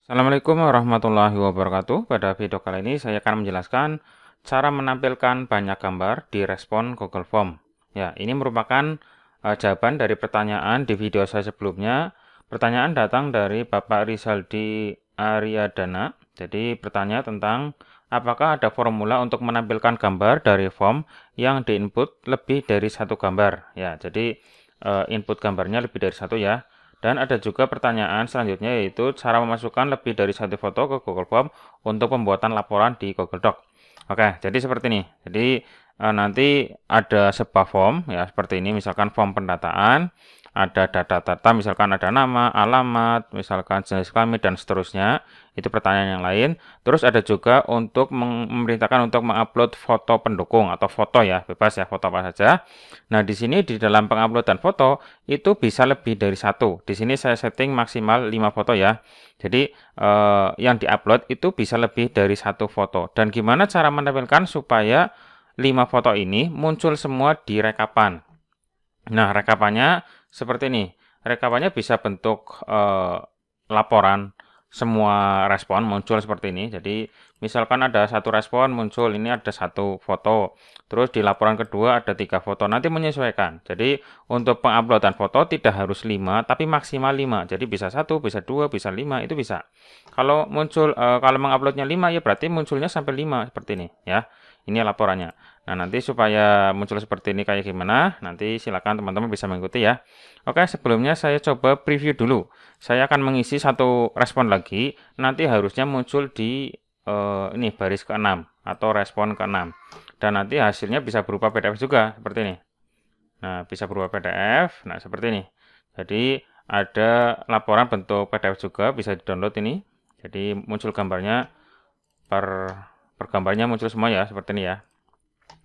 Assalamualaikum warahmatullahi wabarakatuh. Pada video kali ini saya akan menjelaskan cara menampilkan banyak gambar di respon Google Form. Ya, ini merupakan jawaban dari pertanyaan di video saya sebelumnya. Pertanyaan datang dari Bapak Rizaldi Aryadana. Jadi bertanya tentang apakah ada formula untuk menampilkan gambar dari form yang diinput lebih dari satu gambar. Ya, jadi input gambarnya lebih dari satu ya. Dan ada juga pertanyaan selanjutnya yaitu cara memasukkan lebih dari satu foto ke Google Form untuk pembuatan laporan di Google Doc. Oke, jadi seperti ini. Jadi nanti ada sebuah form ya seperti ini, misalkan form pendataan, ada data-data, misalkan ada nama, alamat, misalkan jenis kelamin dan seterusnya. Itu pertanyaan yang lain. Terus ada juga untuk memerintahkan untuk mengupload foto pendukung atau foto ya, bebas ya, foto apa saja. Nah, di sini di dalam penguploadan foto itu bisa lebih dari satu. Di sini saya setting maksimal 5 foto ya. Jadi yang diupload itu bisa lebih dari satu foto. Dan gimana cara menampilkan supaya 5 foto ini muncul semua di rekapan. Nah, rekapannya seperti ini. Rekapannya bisa bentuk laporan semua respon muncul seperti ini. Jadi, misalkan ada satu respon muncul, ini ada satu foto. Terus di laporan kedua ada 3 foto. Nanti menyesuaikan. Jadi, untuk penguploadan foto tidak harus 5, tapi maksimal 5. Jadi bisa 1, bisa 2, bisa 5, itu bisa. Kalau muncul kalau menguploadnya 5 ya berarti munculnya sampai 5 seperti ini ya. Ini laporannya. Nah, nanti supaya muncul seperti ini kayak gimana, nanti silakan teman-teman bisa mengikuti ya. Oke, sebelumnya saya coba preview dulu. Saya akan mengisi satu respon lagi, nanti harusnya muncul di ini baris ke-6 atau respon ke-6. Dan nanti hasilnya bisa berupa PDF juga, seperti ini. Nah, bisa berupa PDF, nah seperti ini. Jadi, ada laporan bentuk PDF juga, bisa di-download ini. Jadi, muncul gambarnya per gambarnya muncul semua ya, seperti ini ya.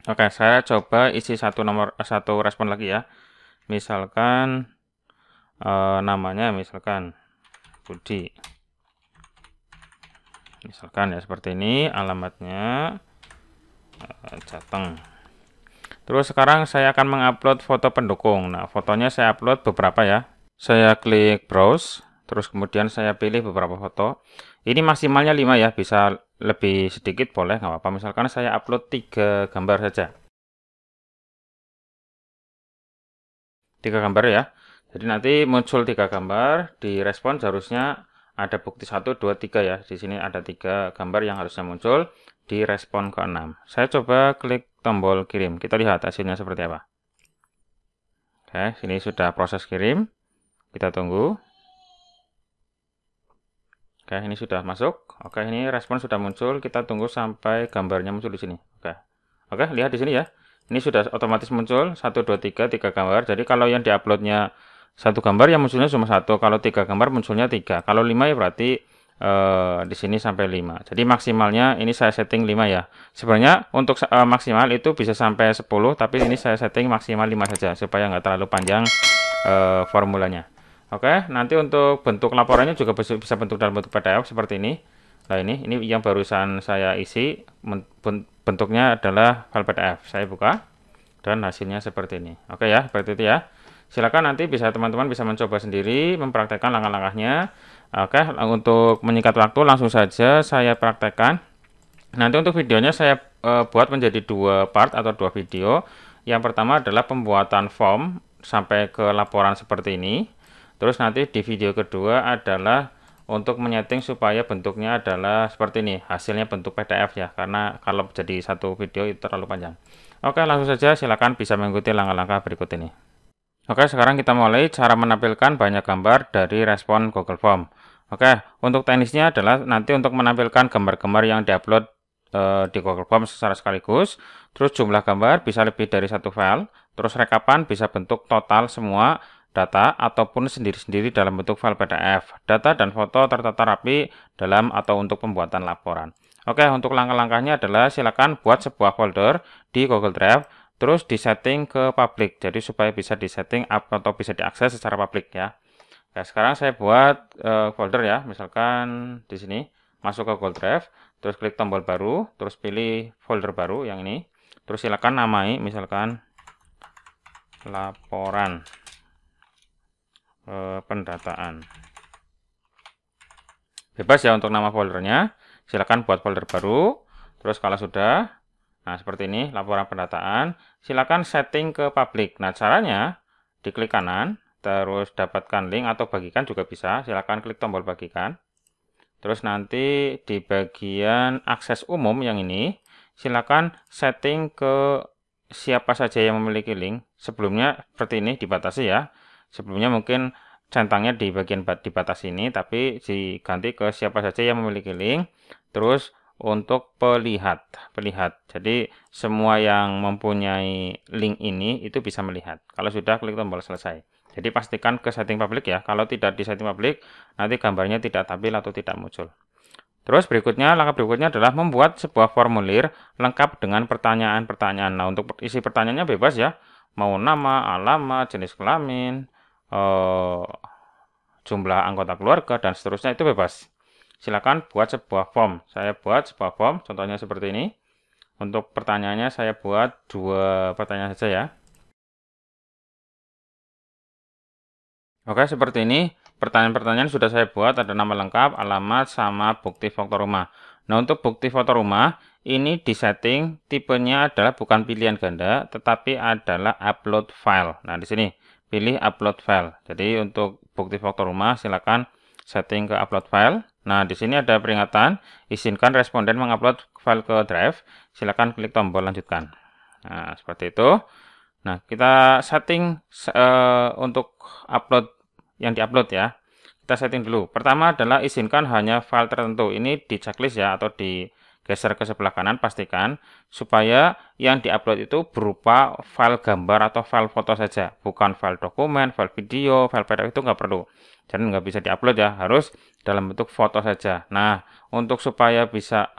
Oke, saya coba isi satu respon lagi ya. Misalkan namanya misalkan Budi. Misalkan ya seperti ini, alamatnya Jateng. Terus sekarang saya akan mengupload foto pendukung. Nah, fotonya saya upload beberapa ya. Saya klik browse, terus kemudian saya pilih beberapa foto. Ini maksimalnya 5 ya, bisa lebih sedikit boleh, nggak apa-apa. Misalkan saya upload 3 gambar saja. 3 gambar ya. Jadi nanti muncul 3 gambar, di respon harusnya ada bukti 1, 2, 3 ya. Di sini ada 3 gambar yang harusnya muncul di respon ke-6. Saya coba klik tombol kirim. Kita lihat hasilnya seperti apa. Oke, sini sudah proses kirim. Kita tunggu. Oke, ini sudah masuk. Oke, ini respon sudah muncul. Kita tunggu sampai gambarnya muncul di sini. Oke. Oke, lihat di sini ya. Ini sudah otomatis muncul 1, 2, 3 gambar. Jadi kalau yang diuploadnya satu gambar yang munculnya cuma satu. Kalau 3 gambar munculnya 3. Kalau 5 ya berarti di sini sampai 5. Jadi maksimalnya ini saya setting 5 ya. Sebenarnya untuk maksimal itu bisa sampai 10, tapi ini saya setting maksimal 5 saja supaya nggak terlalu panjang formulanya. Oke, nanti untuk bentuk laporannya juga bisa bentuk dalam bentuk PDF seperti ini. Nah, ini yang barusan saya isi, bentuknya adalah file PDF. Saya buka dan hasilnya seperti ini. Oke ya, seperti itu ya. Silakan nanti teman-teman bisa mencoba sendiri, mempraktekkan langkah-langkahnya. Oke, untuk menyingkat waktu langsung saja saya praktekkan. Nanti untuk videonya saya buat menjadi 2 part atau 2 video. Yang pertama adalah pembuatan form sampai ke laporan seperti ini. Terus nanti di video kedua adalah untuk menyeting supaya bentuknya adalah seperti ini, hasilnya bentuk PDF ya, karena kalau jadi satu video itu terlalu panjang. Oke, langsung saja silakan bisa mengikuti langkah-langkah berikut ini. Oke, sekarang kita mulai cara menampilkan banyak gambar dari respon Google Form. Oke, untuk teknisnya adalah nanti untuk menampilkan gambar-gambar yang diupload di Google Form secara sekaligus, terus jumlah gambar bisa lebih dari satu file, terus rekapan bisa bentuk total semua data ataupun sendiri-sendiri dalam bentuk file PDF. Data dan foto tertata rapi dalam atau untuk pembuatan laporan. Oke, untuk langkah-langkahnya adalah silakan buat sebuah folder di Google Drive, terus disetting ke public. Jadi supaya bisa disetting up atau bisa diakses secara publik ya. Nah, sekarang saya buat folder ya, misalkan di sini masuk ke Google Drive, terus klik tombol baru, terus pilih folder baru yang ini. Terus silakan namai misalkan laporan pendataan. Bebas ya untuk nama foldernya. Silakan buat folder baru. Terus kalau sudah, nah seperti ini laporan pendataan. Silakan setting ke public. Nah caranya diklik kanan, terus dapatkan link atau bagikan juga bisa. Silakan klik tombol bagikan. Terus nanti di bagian akses umum yang ini, silakan setting ke siapa saja yang memiliki link. Sebelumnya seperti ini dibatasi ya. Sebelumnya mungkin centangnya di bagian dibatasi ini, tapi diganti ke siapa saja yang memiliki link. Terus untuk pelihat. Jadi semua yang mempunyai link ini itu bisa melihat. Kalau sudah, klik tombol selesai. Jadi pastikan ke setting public ya. Kalau tidak di setting public, nanti gambarnya tidak tampil atau tidak muncul. Terus berikutnya, langkah berikutnya adalah membuat sebuah formulir lengkap dengan pertanyaan-pertanyaan. Nah, untuk isi pertanyaannya bebas ya. Mau nama, alamat, jenis kelamin, jumlah anggota keluarga, dan seterusnya itu bebas. Silakan buat sebuah form. Saya buat sebuah form, contohnya seperti ini. Untuk pertanyaannya saya buat 2 pertanyaan saja ya. Oke, seperti ini. Pertanyaan-pertanyaan sudah saya buat, ada nama lengkap, alamat, sama bukti foto rumah. Nah, untuk bukti foto rumah, ini disetting tipenya adalah bukan pilihan ganda, tetapi adalah upload file. Nah, di sini pilih upload file. Jadi, untuk bukti foto rumah, silakan setting ke upload file. Nah, di sini ada peringatan, izinkan responden mengupload file ke drive. Silakan klik tombol lanjutkan. Nah, seperti itu. Nah, kita setting untuk upload yang diupload ya. Kita setting dulu. Pertama adalah izinkan hanya file tertentu. Ini di checklist ya, atau digeser ke sebelah kanan, pastikan supaya yang diupload itu berupa file gambar atau file foto saja, bukan file dokumen, file video, file PDF itu nggak perlu. Jadi nggak bisa diupload ya, harus dalam bentuk foto saja. Nah, untuk supaya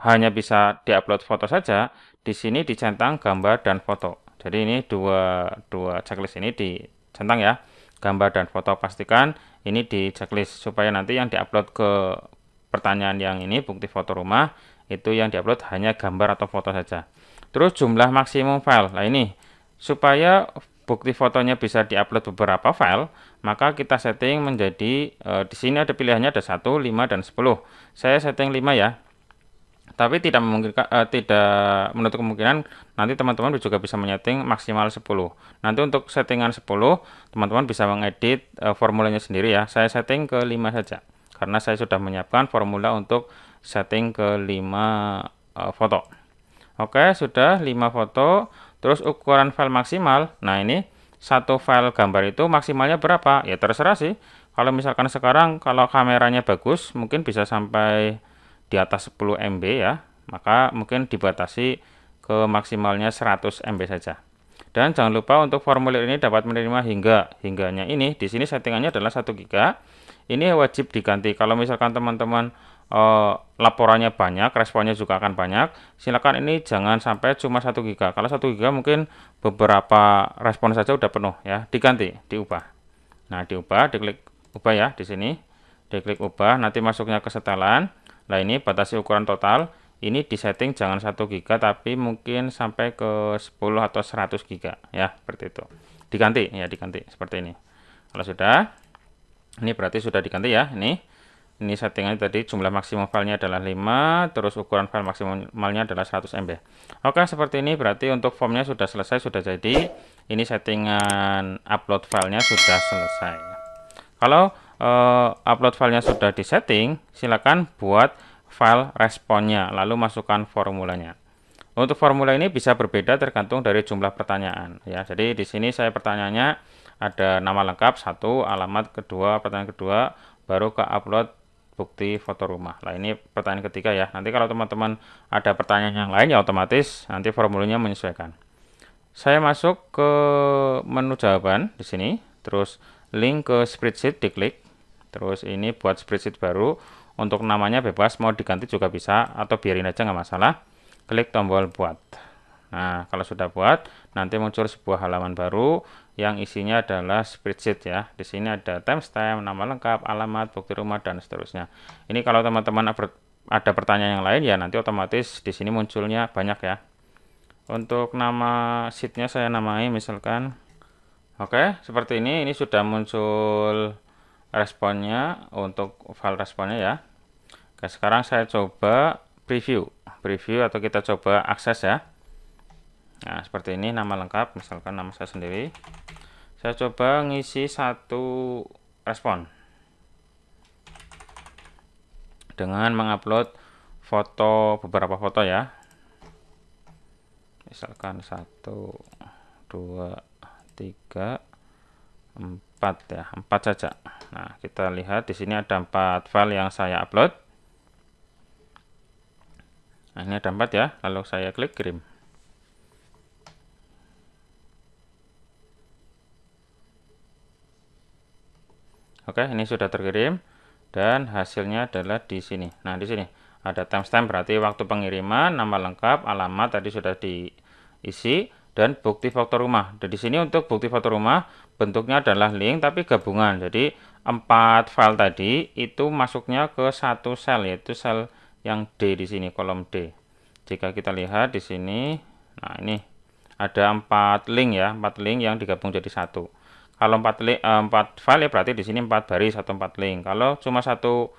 hanya bisa diupload foto saja, di sini dicentang gambar dan foto. Jadi ini dua checklist ini dicentang ya, gambar dan foto. Pastikan ini di checklist supaya nanti yang diupload ke pertanyaan yang ini bukti foto rumah itu yang diupload hanya gambar atau foto saja. Terus jumlah maksimum file. Nah ini supaya bukti fotonya bisa diupload beberapa file, maka kita setting menjadi di sini ada pilihannya ada 1, 5 dan 10. Saya setting 5 ya. Tapi tidak menutup kemungkinan nanti teman-teman juga bisa menyeting maksimal 10. Nanti untuk settingan 10, teman-teman bisa mengedit formulanya sendiri ya. Saya setting ke 5 saja. Karena saya sudah menyiapkan formula untuk setting ke 5 foto. Oke, sudah 5 foto. Terus ukuran file maksimal. Nah, ini satu file gambar itu maksimalnya berapa? Ya terserah sih. Kalau misalkan sekarang kalau kameranya bagus, mungkin bisa sampai di atas 10 MB ya, maka mungkin dibatasi ke maksimalnya 100 MB saja. Dan jangan lupa untuk formulir ini dapat menerima hingganya ini di sini settingannya adalah 1 GB. Ini wajib diganti. Kalau misalkan teman-teman laporannya banyak, responnya juga akan banyak, silakan ini jangan sampai cuma 1 GB. Kalau 1 GB mungkin beberapa respon saja udah penuh ya, diganti, diubah. Nah, diubah, diklik ubah ya di sini. Diklik ubah, nanti masuknya ke setelan. Nah, ini batasi ukuran total. Ini disetting jangan 1 GB tapi mungkin sampai ke 10 atau 100 GB ya, seperti itu. Diganti ya, diganti seperti ini. Kalau sudah, ini berarti sudah diganti ya. Ini settingannya tadi jumlah maksimum filenya adalah 5, terus ukuran file maksimalnya adalah 100 MB. Oke, seperti ini berarti untuk formnya sudah selesai, sudah jadi. Ini settingan upload filenya sudah selesai. Kalau upload filenya sudah disetting, silakan buat file responnya, lalu masukkan formulanya. Untuk formula ini bisa berbeda tergantung dari jumlah pertanyaan. Ya, jadi di sini saya pertanyaannya ada nama lengkap 1, alamat kedua, pertanyaan kedua, baru ke upload bukti foto rumah. Nah, ini pertanyaan ketiga ya. Nanti kalau teman-teman ada pertanyaan yang lain ya otomatis nanti formulanya menyesuaikan. Saya masuk ke menu jawaban di sini, terus link ke spreadsheet diklik. Terus ini buat spreadsheet baru, untuk namanya bebas, mau diganti juga bisa atau biarin aja nggak masalah. Klik tombol buat. Nah, kalau sudah buat, nanti muncul sebuah halaman baru yang isinya adalah spreadsheet ya. Di sini ada timestamp, nama lengkap, alamat, bukti rumah dan seterusnya. Ini kalau teman-teman ada pertanyaan yang lain ya nanti otomatis di sini munculnya banyak ya. Untuk nama sheetnya saya namai misalkan. Oke, seperti ini. Ini sudah muncul responnya untuk file responnya ya. Oke, sekarang saya coba preview atau kita coba akses ya. Nah, seperti ini nama lengkap, misalkan nama saya sendiri. Saya coba ngisi satu respon dengan mengupload beberapa foto ya. Misalkan 1, 2, 3, 4 ya, 4 saja. Nah, kita lihat di sini ada 4 file yang saya upload. Nah, ini ada 4 ya, lalu saya klik kirim. Oke, ini sudah terkirim dan hasilnya adalah di sini. Nah, di sini ada timestamp berarti waktu pengiriman, nama lengkap, alamat tadi sudah diisi dan bukti foto rumah. Dan di sini untuk bukti foto rumah bentuknya adalah link tapi gabungan. Jadi 4 file tadi itu masuknya ke satu sel, yaitu sel yang D di sini, kolom D. Jika kita lihat di sini, nah ini ada 4 link ya, 4 link yang digabung jadi satu. Kalau 4 file ya berarti di sini 4 baris atau 4 link. Kalau cuma satu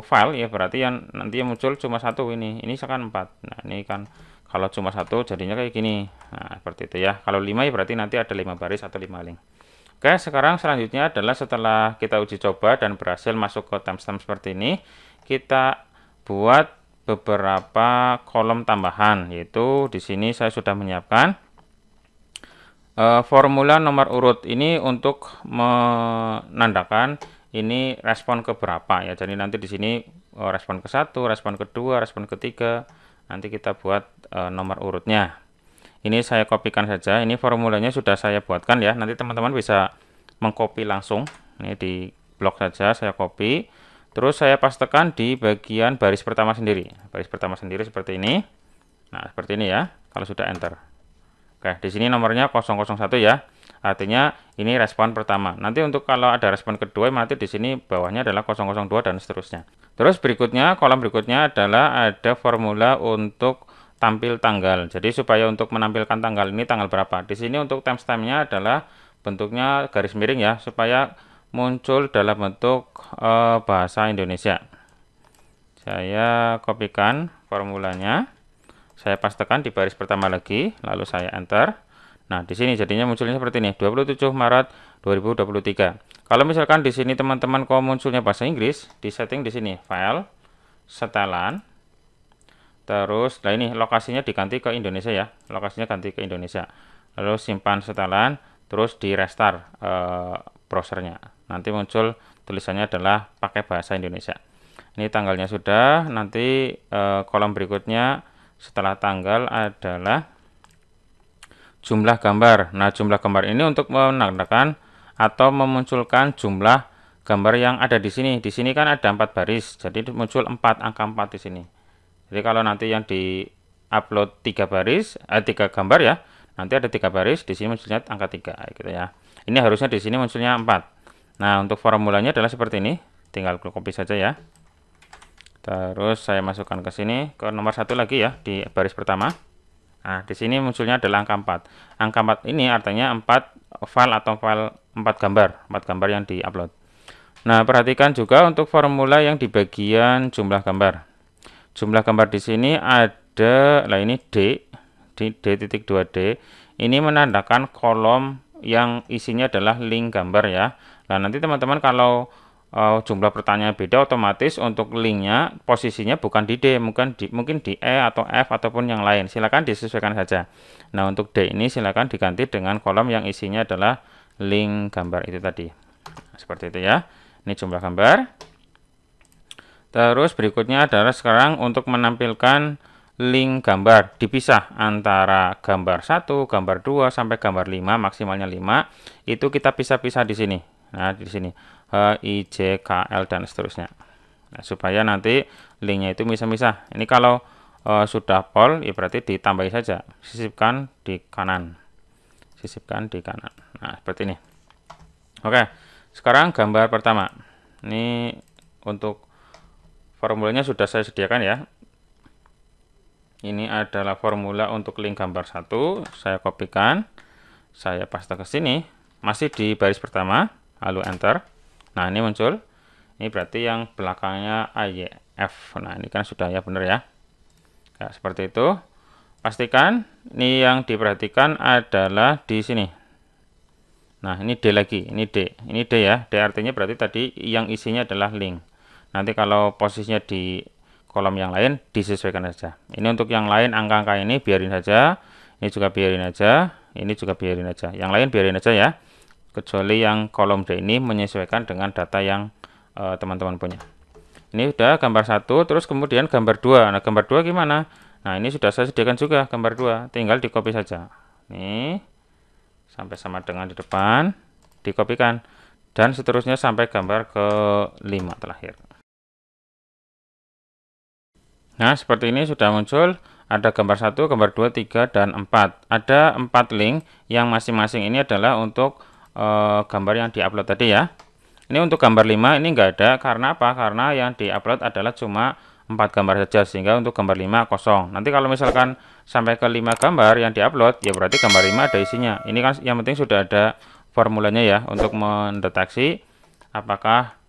file ya berarti yang nanti yang muncul cuma satu ini kan 4. Nah, ini kan kalau cuma satu jadinya kayak gini. Nah, seperti itu ya. Kalau 5 ya berarti nanti ada 5 baris atau 5 link. Oke, sekarang selanjutnya adalah setelah kita uji coba dan berhasil masuk ke timestamp seperti ini, kita buat beberapa kolom tambahan, yaitu di sini saya sudah menyiapkan formula nomor urut ini untuk menandakan ini respon ke berapa ya. Jadi nanti di sini respon ke-1, respon kedua, respon ketiga, nanti kita buat nomor urutnya. Ini saya kopikan saja, ini formulanya sudah saya buatkan ya, nanti teman-teman bisa mengcopy langsung. Ini di blok saja saya copy, terus saya pastekan di bagian baris pertama sendiri. Baris pertama sendiri seperti ini. Nah, seperti ini ya, kalau sudah enter. Oke, di sini nomornya 001 ya. Artinya ini respon pertama. Nanti untuk kalau ada respon kedua, nanti di sini bawahnya adalah 002 dan seterusnya. Terus berikutnya, kolom berikutnya adalah ada formula untuk tampil tanggal. Jadi supaya untuk menampilkan tanggal ini tanggal berapa. Di sini untuk timestampnya adalah bentuknya garis miring ya, supaya muncul dalam bentuk bahasa Indonesia. Saya kopikan formulanya. Saya pastekan di baris pertama lagi, lalu saya enter. Nah, di sini jadinya munculnya seperti ini, 27 Maret 2023. Kalau misalkan di sini teman-teman kok munculnya bahasa Inggris, di setting di sini file, setelan, terus nah ini lokasinya diganti ke Indonesia ya, lokasinya ganti ke Indonesia. Lalu simpan setelan, terus di restart browsernya. Nanti muncul tulisannya adalah pakai bahasa Indonesia. Ini tanggalnya sudah, nanti kolom berikutnya setelah tanggal adalah jumlah gambar. Nah, jumlah gambar ini untuk menandakan atau memunculkan jumlah gambar yang ada di sini. Di sini kan ada 4 baris, jadi muncul 4, angka 4 di sini. Jadi kalau nanti yang di upload 3 baris, 3 gambar ya, nanti ada 3 baris, di sini munculnya angka 3 gitu ya. Ini harusnya di sini munculnya 4. Nah, untuk formulanya adalah seperti ini, tinggal copy saja ya. Terus saya masukkan ke sini ke nomor 1 lagi ya di baris pertama. Nah, di sini munculnya adalah angka 4. Angka 4 ini artinya 4 file atau file 4 gambar yang di-upload. Nah, perhatikan juga untuk formula yang di bagian jumlah gambar. Jumlah gambar di sini ada, lah ini D.2D. Ini menandakan kolom yang isinya adalah link gambar ya. Nah, nanti teman-teman kalau jumlah pertanyaan beda, otomatis untuk linknya posisinya bukan di D, mungkin di E atau F ataupun yang lain. Silakan disesuaikan saja. Nah, untuk D ini silakan diganti dengan kolom yang isinya adalah link gambar itu tadi. Nah, seperti itu ya. Ini jumlah gambar. Terus berikutnya adalah sekarang untuk menampilkan link gambar dipisah antara gambar 1, gambar 2 sampai gambar 5, maksimalnya 5. Itu kita pisah-pisah di sini. Nah, di sini H, I, J, K, L dan seterusnya. Nah, supaya nanti linknya itu misah-misah. Ini kalau sudah pol, ya berarti ditambahi saja. Sisipkan di kanan. Sisipkan di kanan. Nah, seperti ini. Oke, sekarang gambar pertama. Ini untuk formulanya sudah saya sediakan ya. Ini adalah formula untuk link gambar 1. Saya kopikan. Saya paste ke sini. Masih di baris pertama. Lalu enter. Nah, ini muncul. Ini berarti yang belakangnya AYF. Nah, ini kan sudah ya, benar ya. Ya, seperti itu. Pastikan ini yang diperhatikan adalah di sini. Nah, ini D lagi, ini D. Ini D ya. D artinya berarti tadi yang isinya adalah link. Nanti kalau posisinya di kolom yang lain disesuaikan saja. Ini untuk yang lain angka-angka ini biarin saja. Ini juga biarin aja. Ini juga biarin aja. Yang lain biarin aja ya. Kecuali yang kolom D ini menyesuaikan dengan data yang teman-teman punya. Ini sudah gambar 1, terus kemudian gambar 2. Nah, gambar 2 gimana? Nah, ini sudah saya sediakan juga gambar 2, tinggal di copy saja. Nih, sampai sama dengan di depan, dikopikan. Dan seterusnya sampai gambar ke 5 terakhir. Nah, seperti ini sudah muncul. Ada gambar 1, gambar 2, 3, dan 4. Ada 4 link yang masing-masing ini adalah untuk gambar yang diupload tadi ya. Ini untuk gambar 5 ini enggak ada, karena apa? Karena yang diupload adalah cuma 4 gambar saja, sehingga untuk gambar 5 kosong. Nanti kalau misalkan sampai ke 5 gambar yang diupload, ya berarti gambar 5 ada isinya. Ini kan yang penting sudah ada formulanya ya, untuk mendeteksi apakah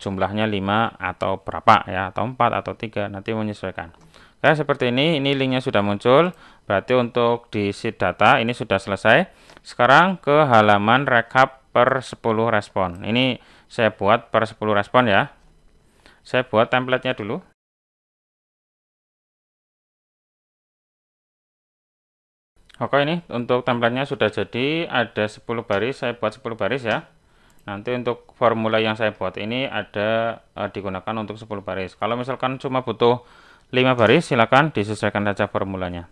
jumlahnya 5 atau berapa ya, atau 4 atau 3, nanti menyesuaikan. Oke, seperti ini linknya sudah muncul, berarti untuk di sheet data ini sudah selesai. Sekarang ke halaman rekap per 10 respon. Ini saya buat per 10 respon ya. Saya buat template-nya dulu. Oke, ini untuk template-nya sudah jadi, ada 10 baris, saya buat 10 baris ya. Nanti untuk formula yang saya buat ini ada digunakan untuk 10 baris. Kalau misalkan cuma butuh 5 baris, silakan disesuaikan saja formulanya.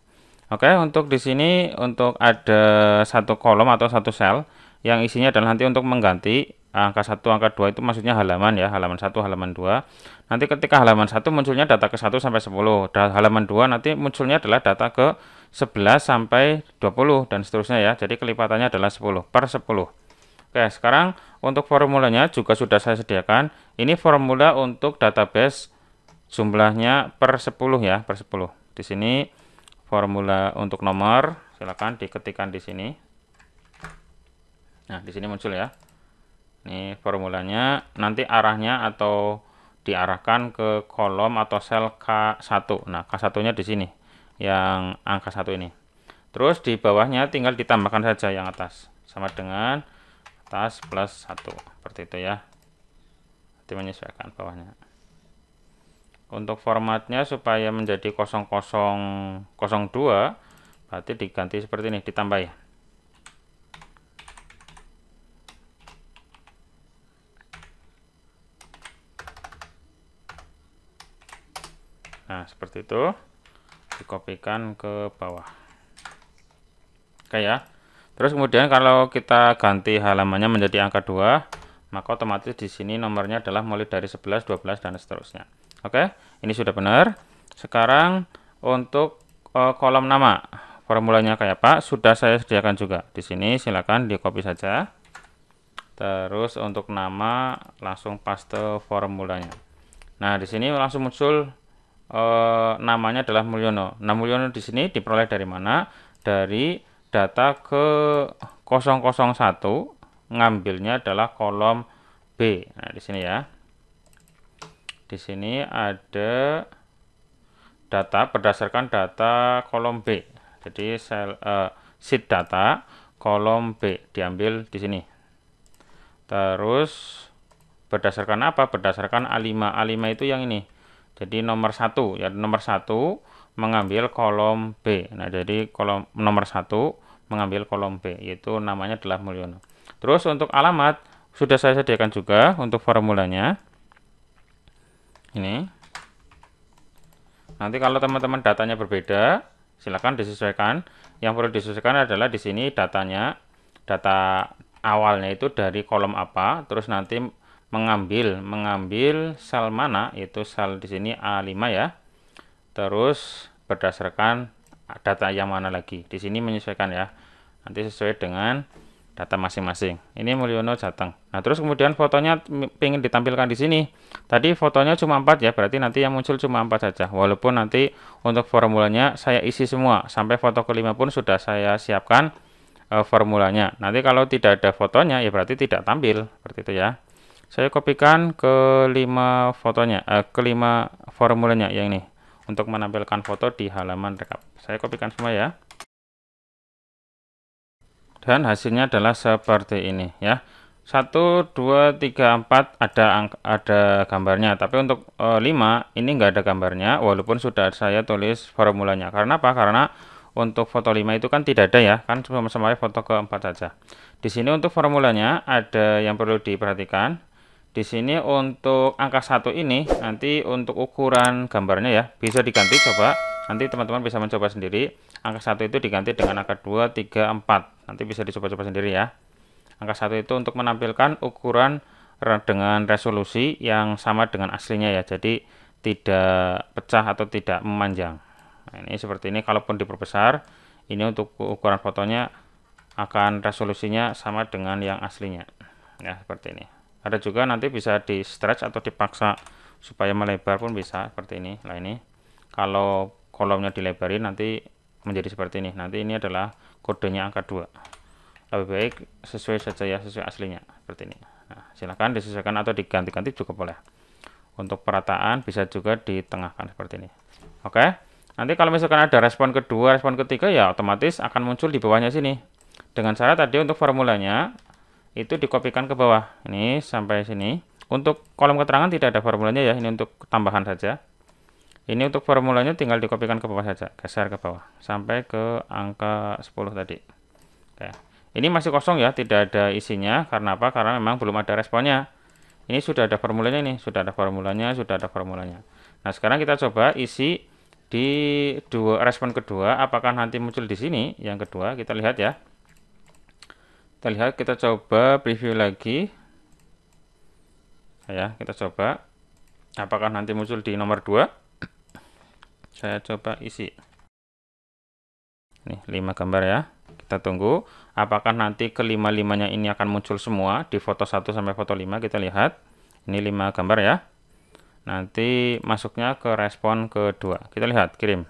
Oke, untuk di sini untuk ada satu kolom atau satu sel yang isinya adalah nanti untuk mengganti angka 1, angka 2 itu maksudnya halaman ya, halaman 1, halaman 2. Nanti ketika halaman 1 munculnya data ke 1 sampai 10, dan halaman 2 nanti munculnya adalah data ke 11 sampai 20 dan seterusnya ya. Jadi kelipatannya adalah 10 per 10. Oke, sekarang untuk formulanya juga sudah saya sediakan. Ini formula untuk database jumlahnya per 10 ya, per 10. Di sini formula untuk nomor, silakan diketikkan di sini. Nah, di sini muncul ya. Ini formulanya, nanti arahnya atau diarahkan ke kolom atau sel K1. Nah, K1-nya di sini, yang angka 1 ini. Terus di bawahnya tinggal ditambahkan saja yang atas, sama dengan atas plus 1, seperti itu ya. Nanti menyesuaikan bawahnya. Untuk formatnya supaya menjadi 0002, berarti diganti seperti ini, ditambah ya. Nah, seperti itu, dikopikan ke bawah. Oke ya. Terus kemudian kalau kita ganti halamannya menjadi angka 2, maka otomatis di sini nomornya adalah mulai dari 11, 12, dan seterusnya. Oke, ini sudah benar. Sekarang untuk kolom nama, formulanya kayak apa? Sudah saya sediakan juga. Di sini silakan di copy saja. Terus untuk nama langsung paste formulanya. Nah, di sini langsung muncul namanya adalah Mulyono. Nah, Mulyono di sini diperoleh dari mana? Dari data ke 001, ngambilnya adalah kolom B. Nah, di sini ya. Di sini ada data berdasarkan data kolom B. Jadi sheet data kolom B diambil di sini. Terus berdasarkan apa? Berdasarkan A5. A5 itu yang ini. Jadi nomor 1 ya, nomor 1 mengambil kolom B. Nah, jadi kolom nomor 1 mengambil kolom B, yaitu namanya adalah Mulyono. Terus untuk alamat sudah saya sediakan juga untuk formulanya. Ini. Nanti kalau teman-teman datanya berbeda, silakan disesuaikan. Yang perlu disesuaikan adalah di sini datanya, data awalnya itu dari kolom apa, terus nanti mengambil sel mana, itu sel di sini A5 ya. Terus berdasarkan data yang mana lagi. Di sini menyesuaikan ya. Nanti sesuai dengan data masing-masing. Ini Mulyono Jateng. Nah, terus kemudian fotonya ingin ditampilkan di sini. Tadi fotonya cuma 4 ya, berarti nanti yang muncul cuma 4 saja. Walaupun nanti untuk formulanya saya isi semua, sampai foto ke-5 pun sudah saya siapkan formulanya. Nanti kalau tidak ada fotonya ya berarti tidak tampil, seperti itu ya. Saya kopikan ke 5 fotonya, ke 5 formulanya yang ini untuk menampilkan foto di halaman rekap. Saya kopikan semua ya. Dan hasilnya adalah seperti ini ya. 1, 2, 3, 4 ada gambarnya, tapi untuk 5 ini enggak ada gambarnya walaupun sudah saya tulis formulanya. Karena apa? Karena untuk foto 5 itu kan tidak ada ya, kan sama-sama foto ke-4 saja. Di sini untuk formulanya ada yang perlu diperhatikan. Di sini untuk angka 1 ini nanti untuk ukuran gambarnya ya bisa diganti, coba nanti teman-teman bisa mencoba sendiri. Angka 1 itu diganti dengan angka 2, 3, 4. Nanti bisa dicoba-coba sendiri ya. Angka 1 itu untuk menampilkan ukuran dengan resolusi yang sama dengan aslinya ya. Jadi tidak pecah atau tidak memanjang. Nah, ini seperti ini, kalaupun diperbesar, ini untuk ukuran fotonya akan resolusinya sama dengan yang aslinya. Ya, seperti ini. Ada juga nanti bisa di stretch atau dipaksa supaya melebar pun bisa seperti ini. Nah, ini kalau kolomnya dilebarin nanti menjadi seperti ini. Nanti ini adalah kodenya angka 2. Lebih baik sesuai saja ya, sesuai aslinya seperti ini. Nah, silahkan disesuaikan atau diganti-ganti juga boleh. Untuk perataan bisa juga ditengahkan seperti ini. Oke. Nanti kalau misalkan ada respon kedua, respon ketiga ya otomatis akan muncul di bawahnya sini. Dengan cara tadi untuk formulanya itu dikopikan ke bawah ini sampai sini. Untuk kolom keterangan tidak ada formulanya ya, ini untuk tambahan saja. Ini untuk formulanya tinggal dikopikan ke bawah saja, geser ke bawah sampai ke angka 10 tadi. Oke. Ini masih kosong ya, tidak ada isinya. Karena apa? Karena memang belum ada responnya. Ini sudah ada formulanya nih, sudah ada formulanya, sudah ada formulanya. Nah, sekarang kita coba isi di respon kedua, apakah nanti muncul di sini? Yang kedua, kita lihat ya. Kita lihat, kita coba preview lagi ya, kita coba apakah nanti muncul di nomor 2. Saya coba isi nih 5 gambar ya, kita tunggu apakah nanti kelima-limanya ini akan muncul semua di foto 1 sampai foto 5. Kita lihat ini 5 gambar ya, nanti masuknya ke respon kedua. Kita lihat kirim.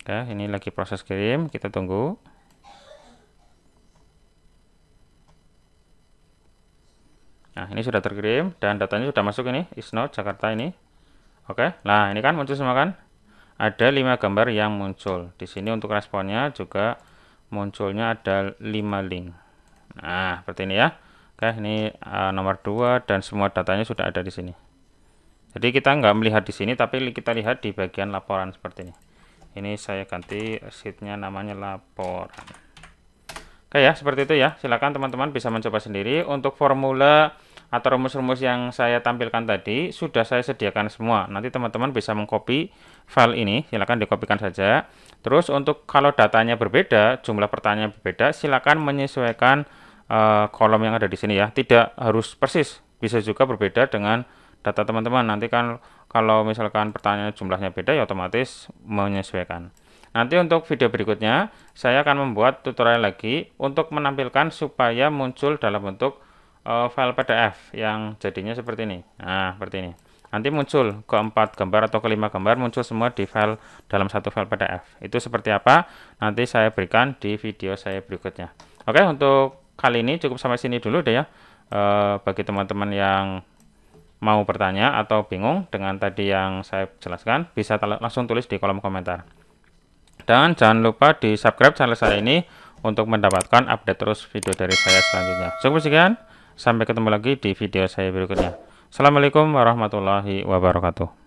Oke, ini lagi proses kirim, kita tunggu. Nah, ini sudah terkirim dan datanya sudah masuk ini, Isnot Jakarta ini. Oke, nah ini kan muncul semua kan? Ada 5 gambar yang muncul. Di sini untuk responnya juga munculnya ada 5 link. Nah, seperti ini ya. Oke, ini nomor 2 dan semua datanya sudah ada di sini. Jadi kita nggak melihat di sini, tapi kita lihat di bagian laporan seperti ini. Ini saya ganti sheetnya namanya laporan. Oke ya, seperti itu ya. Silakan teman-teman bisa mencoba sendiri. Untuk formula atau rumus-rumus yang saya tampilkan tadi sudah saya sediakan semua. Nanti teman-teman bisa mengcopy file ini, silakan dikopikan saja. Terus untuk kalau datanya berbeda, jumlah pertanyaan berbeda, silakan menyesuaikan kolom yang ada di sini ya. Tidak harus persis, bisa juga berbeda dengan data teman-teman. Nanti kan kalau misalkan pertanyaan jumlahnya beda ya otomatis menyesuaikan. Nanti untuk video berikutnya, saya akan membuat tutorial lagi untuk menampilkan supaya muncul dalam bentuk file PDF yang jadinya seperti ini. Nah, seperti ini. Nanti muncul ke-4 gambar atau ke-5 gambar muncul semua di file dalam satu file PDF. Itu seperti apa? Nanti saya berikan di video saya berikutnya. Oke, untuk kali ini cukup sampai sini dulu deh ya. Bagi teman-teman yang mau bertanya atau bingung dengan tadi yang saya jelaskan, bisa langsung tulis di kolom komentar. Dan jangan lupa di subscribe channel saya ini untuk mendapatkan update terus video dari saya selanjutnya. Cukup sekian, sampai ketemu lagi di video saya berikutnya. Assalamualaikum warahmatullahi wabarakatuh.